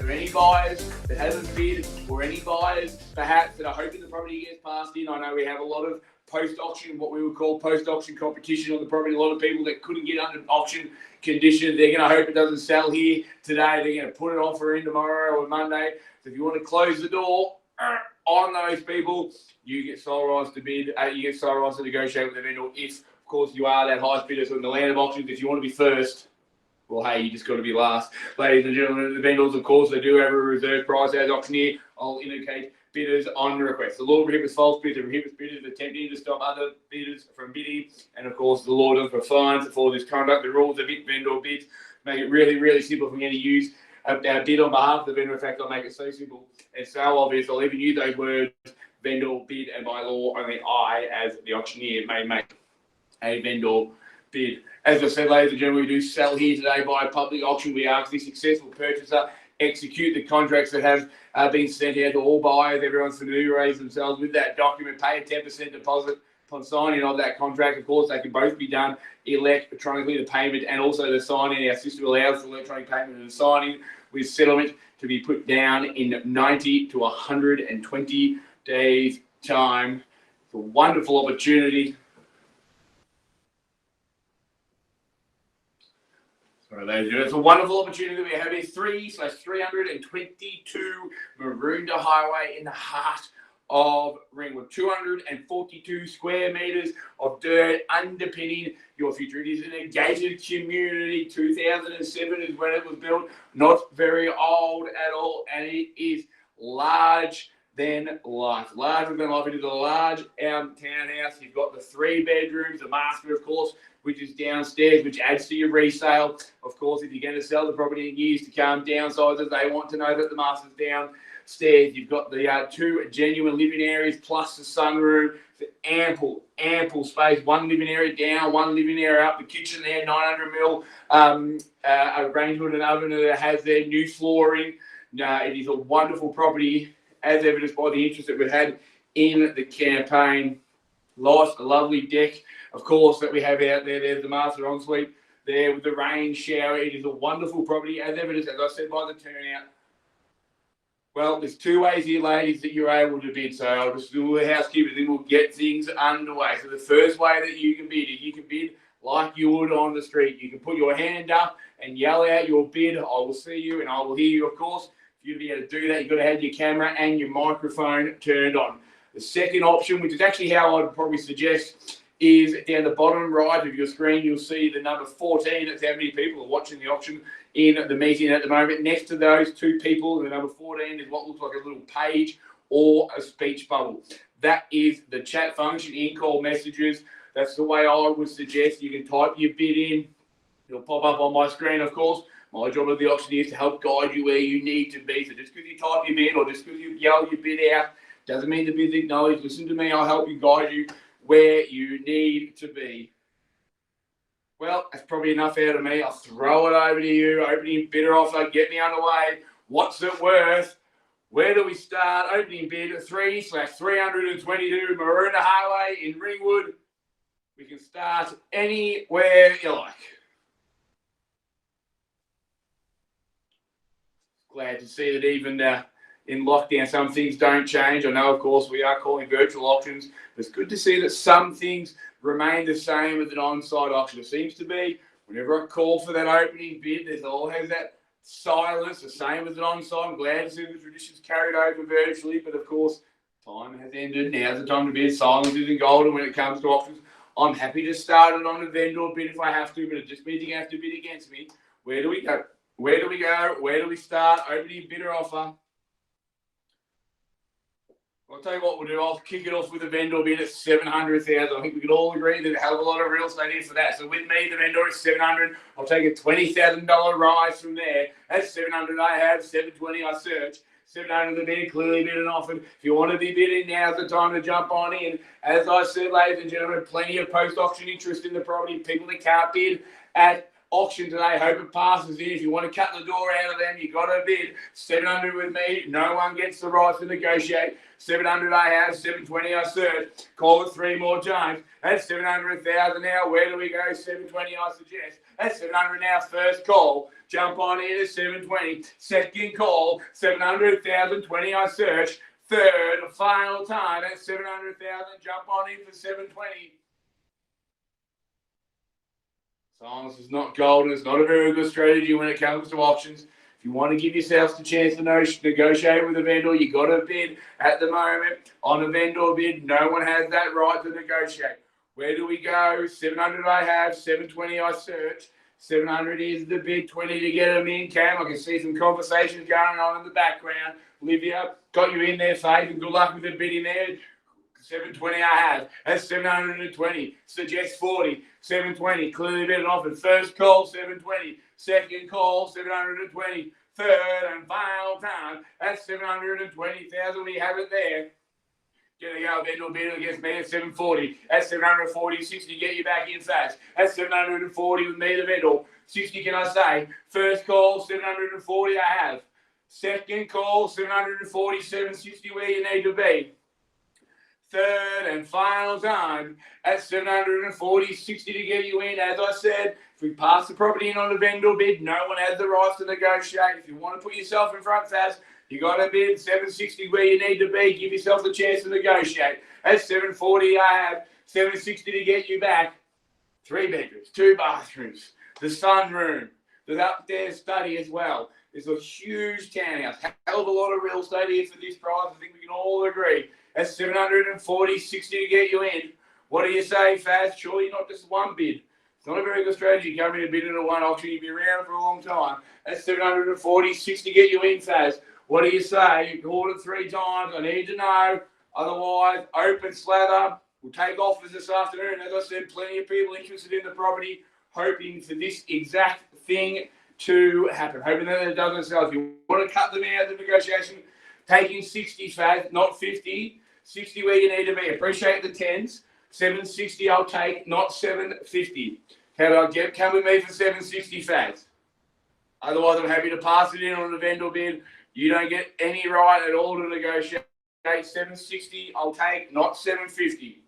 So any buyers that haven't bid, or any buyers perhaps that are hoping the property gets passed in, I know we have a lot of post-auction, what we would call post-auction competition on the property. A lot of people that couldn't get under auction conditions, they're going to hope it doesn't sell here today. They're going to put an offer in tomorrow or Monday. So if you want to close the door on those people, you get sole rights to bid. You get sole rights to negotiate with the vendor if, of course, you are that highest bidder. So in the land of auctions, if you want to be first, well, hey, you just got to be last. Ladies and gentlemen, the vendors, of course, they do have a reserve price as auctioneer. I'll indicate bidders on request. The law prohibits false bids and prohibits bidders attempting to stop other bidders from bidding. And, of course, the law does for fines for this conduct. The rules of vendor bids make it really, really simple for me to use our bid on behalf of the vendor. In fact, I'll make it so simple and so obvious. I'll even use those words, vendor bid, and by law, only I, as the auctioneer, may make a vendor bid. As I said, ladies and gentlemen, we do sell here today by public auction. We ask the successful purchaser execute the contracts that have been sent out to all buyers. Everyone's familiarised themselves with that document. Pay a 10% deposit upon signing of that contract. Of course, they can both be done electronically, the payment and also the signing. Our system allows for electronic payment and signing with settlement to be put down in 90 to 120 days' time. It's a wonderful opportunity. It's a wonderful opportunity that we have here. 3/322 Maroondah Highway in the heart of Ringwood. 242 square metres of dirt underpinning your future. It is an gated community. 2007 is when it was built. Not very old at all. And it is large than life. Larger than life. It is a large townhouse. You've got the 3 bedrooms, the master, of course, which is downstairs, which adds to your resale. Of course, if you're going to sell the property in years to come, downsizers, they want to know that the master's downstairs. You've got the 2 genuine living areas plus the sunroom. It's ample space. 1 living area down, 1 living area up. The kitchen there, 900 mil arrangement and oven that has their new flooring. It is a wonderful property, as evidenced by the interest that we've had in the campaign. Nice, lovely deck, of course, that we have out there. There's the master ensuite there with the rain shower. It is a wonderful property, as evidenced, as I said, by the turnout. Well, there's 2 ways here, ladies, that you're able to bid. So I'll just do the housekeeping, then we'll get things underway. So the first way that you can bid is you can bid like you would on the street. You can put your hand up and yell out your bid. I will see you and I will hear you, of course. For you to be able to do that, you've got to have your camera and your microphone turned on. The second option, which is actually how I'd probably suggest, is down the bottom right of your screen. You'll see the number 14. That's how many people are watching the auction in the meeting at the moment. Next to those 2 people, the number 14 is what looks like a little page or a speech bubble. That is the chat function, in-call messages. That's the way I would suggest. You can type your bid in. It'll pop up on my screen, of course. My job as the auctioneer is to help guide you where you need to be. So just because you type your bid or just because you yell your bid out doesn't mean the bid's acknowledged. Listen to me. I'll help you, guide you where you need to be. Well, that's probably enough out of me. I'll throw it over to you. Opening bidder offer. Get me underway. What's it worth? Where do we start? Opening bid 3/322 Maroondah Highway in Ringwood. We can start anywhere you like. Glad to see that even in lockdown, some things don't change. I know, of course, we are calling virtual auctions, but it's good to see that some things remain the same as an on-site auction. It seems to be, whenever I call for that opening bid, there's always that silence, the same as an on-site. I'm glad to see the traditions carried over virtually, but of course, time has ended. Now's the time to bid. Silence isn't golden when it comes to auctions. I'm happy to start it on a vendor bid if I have to, but it just means you have to bid against me. Where do we go? Where do we go? Where do we start? Opening bidder offer. I'll tell you what we'll do. I'll kick it off with a vendor bid at 700,000. I think we can all agree that a hell of a lot of real estate is for that. So with me, the vendor is 700. I'll take a $20,000 rise from there. At 700, I have 720. I search. 700 the bid, clearly bid and offered. If you want to be bidding, now's the time to jump on in. As I said, ladies and gentlemen, plenty of post-auction interest in the property. People that can't bid at auction today, hope it passes in. If you want to cut the door out of them, you got to bid. 700 with me, no one gets the right to negotiate. 700 I have, 720 I search. Call it 3 more times. That's 700, 1,000 now. Where do we go? 720 I suggest. That's 700 now, first call. Jump on in at 720. Second call, 700, 1,020 I search. Third, final time, that's 700,000. Jump on in for 720. Silence is not golden. It's not a very good strategy when it comes to auctions. If you want to give yourselves the chance to negotiate with a vendor, you got to bid. At the moment, on a vendor bid, no one has that right to negotiate. Where do we go? 700 I have, 720 I search. 700 is the bid, 20 to get them in. Cam, I can see some conversations going on in the background. Olivia, got you in there, Faith, and good luck with the bid in there. 720 I have. That's 720. Suggest 40. 720. Clearly bid and offered. First call, 720. Second call, 720. Third and final time. That's 720,000. We have it there. Gonna go vendor bid against me at 740. That's 740, 60 get you back in fast. That's 740 with me, the vendor. 60 can I say? First call, 740 I have. Second call, 740, 760 where you need to be. Third and final time at 740, 60 to get you in. As I said, if we pass the property in on a vendor bid, no one has the right to negotiate. If you want to put yourself in front fast, you got to bid 760 where you need to be. Give yourself the chance to negotiate. At 740, I have 760 to get you back. 3 bedrooms, 2 bathrooms, the sunroom, the upstairs study as well. There's a huge townhouse. Hell of a lot of real estate here for this price. I think we can all agree. That's 740, 60 to get you in. What do you say, Faz? Surely not just one bid. It's not a very good strategy coming to bid in a one auction. You'll be around for a long time. That's 740, 60 to get you in, Faz. What do you say? You called it 3 times. I need to know. Otherwise, open slather. We'll take offers this afternoon. As I said, plenty of people interested in the property, hoping for this exact thing to happen. Hoping that it doesn't sell. If you want to cut them out of the negotiation, taking 60, Faz, not 50. 60 where you need to be. Appreciate the 10s. 760 I'll take, not 750. Come with me for 760, Faz. Otherwise, I'm happy to pass it in on the vendor bid. You don't get any right at all to negotiate. 760 I'll take, not 750.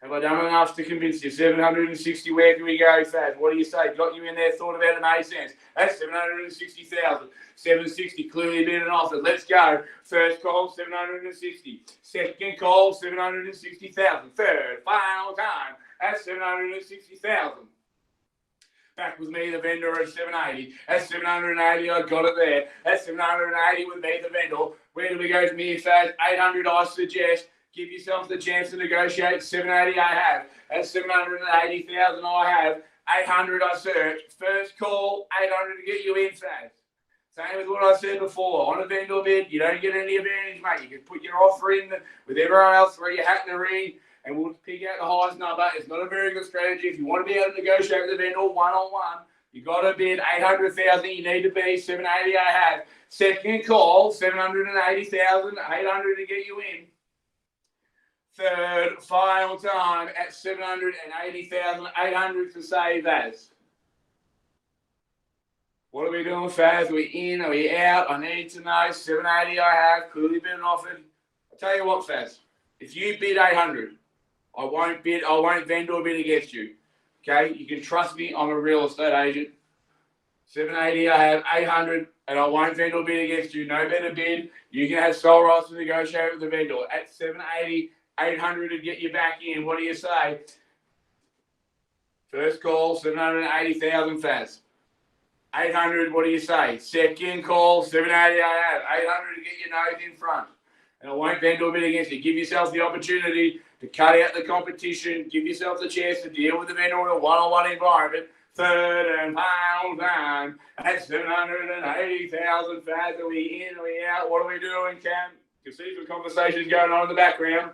Have I done enough to convince you? 760, where can we go, Faz? What do you say? Got you in there, thought about it, made sense. That's 760,000. 760, clearly bid and offered. Let's go. First call, 760. Second call, 760,000. Third, final time, that's 760,000. Back with me, the vendor at 780. That's 780, I got it there. That's 780 with me, the vendor. Where do we go from here, Faz? 800, I suggest. Give yourself the chance to negotiate. 780 I have. That's 780,000 I have. 800 I search. First call, 800 to get you in, Faz. Same as what I said before. On a vendor bid, you don't get any advantage, mate. You can put your offer in with everyone else, throw your hat in the ring, and we'll pick out the highest number. It's not a very good strategy. If you want to be able to negotiate with the vendor one-on-one, you got to bid 800,000. You need to be 780 I have. Second call, 780,000. 800 to get you in. Third, final time at 780,000, 800 to save as. What are we doing, Faz? Are we in? Are we out? I need to know. 780 I have, clearly been offered. I'll tell you what, Faz. If you bid 800, I won't vendor bid against you. Okay? You can trust me, I'm a real estate agent. 780 I have, 800, and I won't vendor bid against you. No better bid. You can have sole rights to negotiate with the vendor. At 780, 800 to get you back in. What do you say? First call, 780,000, Faz. 800, what do you say? Second call, 780 I have. 800 to get your nose in front. And I won't vendor bid against you. Give yourself the opportunity to cut out the competition. Give yourself the chance to deal with the vendor in a one-on-one environment. Third and final time at 780,000, Faz. Are we in? Are we out? What are we doing, Cam? You see some conversations going on in the background.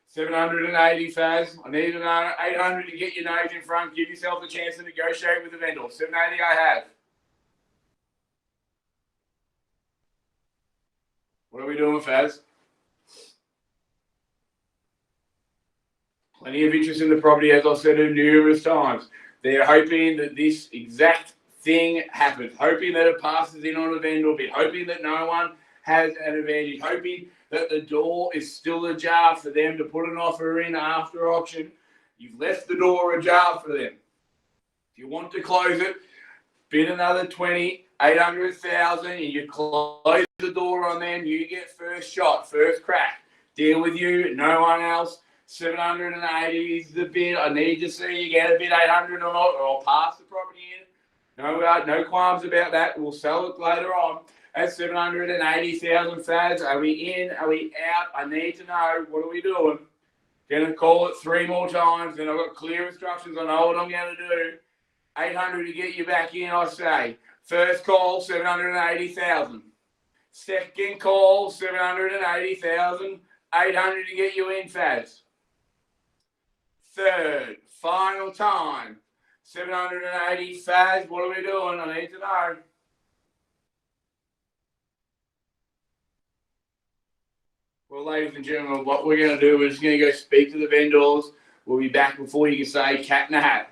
780, Faz. I need another 800 to get your nose in front. Give yourself a chance to negotiate with the vendor. 780 I have. What are we doing, Faz? Plenty of interest in the property, as I've said numerous times. They're hoping that this exact thing happens, hoping that it passes in on a vendor bid, hoping that no one has an advantage, hoping that the door is still ajar for them to put an offer in after auction. You've left the door ajar for them. If you want to close it, bid another 20, 800,000, and you close the door on them, you get first shot, first crack. Deal with you, no one else. 780 is the bid. I need to see you get a bid 800 or not, or I'll pass the property in. No qualms about that. We'll sell it later on at 780,000. Fads, are we in? Are we out? I need to know. What are we doing? Gonna call it 3 more times, then I've got clear instructions. I know what I'm gonna do. 800 to get you back in, I say. First call, 780,000. Second call, 780,000. 800 to get you in, Fads. Third, final time, 780, Fads. What are we doing? I need to know. Well, ladies and gentlemen, what we're going to do is going to go speak to the vendors. We'll be back before you can say cat in a hat.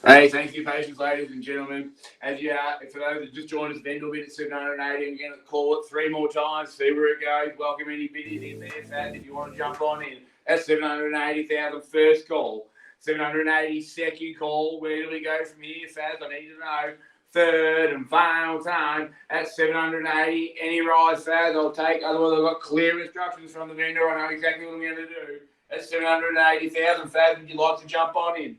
Hey, thanks for your patience, ladies and gentlemen. As you are, for those that just joined us, vendor bid at 780. I'm going to call it 3 more times, see where it goes. Welcome any biddies in there, Fad, if you want to jump on in. That's 780,000 first call. 780 second call. Where do we go from here, Fad? I need to know. Third and final time at 780. Any rise, Fad, I'll take. Otherwise, I've got clear instructions from the vendor. I know exactly what I'm going to do. At 780,000, Fad, would you like to jump on in?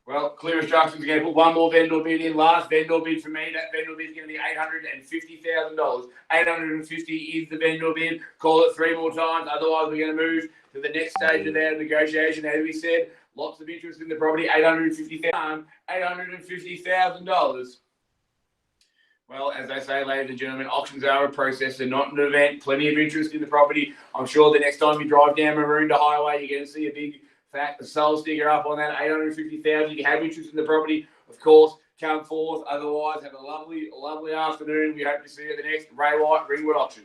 Well, clear instructions again. Put one more vendor bid in. Last vendor bid for me. That vendor bid is going to be $850,000. 850 is the vendor bid. Call it 3 more times. Otherwise, we're going to move to the next stage of our negotiation. As we said, lots of interest in the property. $850,000. Well, as I say, ladies and gentlemen, auctions are a process. They're not an event. Plenty of interest in the property. I'm sure the next time you drive down Maroondah Highway, you're going to see a big fat soul sticker up on that. 850,000. If you have interest in the property, of course, come forth. Otherwise, have a lovely, lovely afternoon. We hope to see you at the next Ray White Ringwood auction.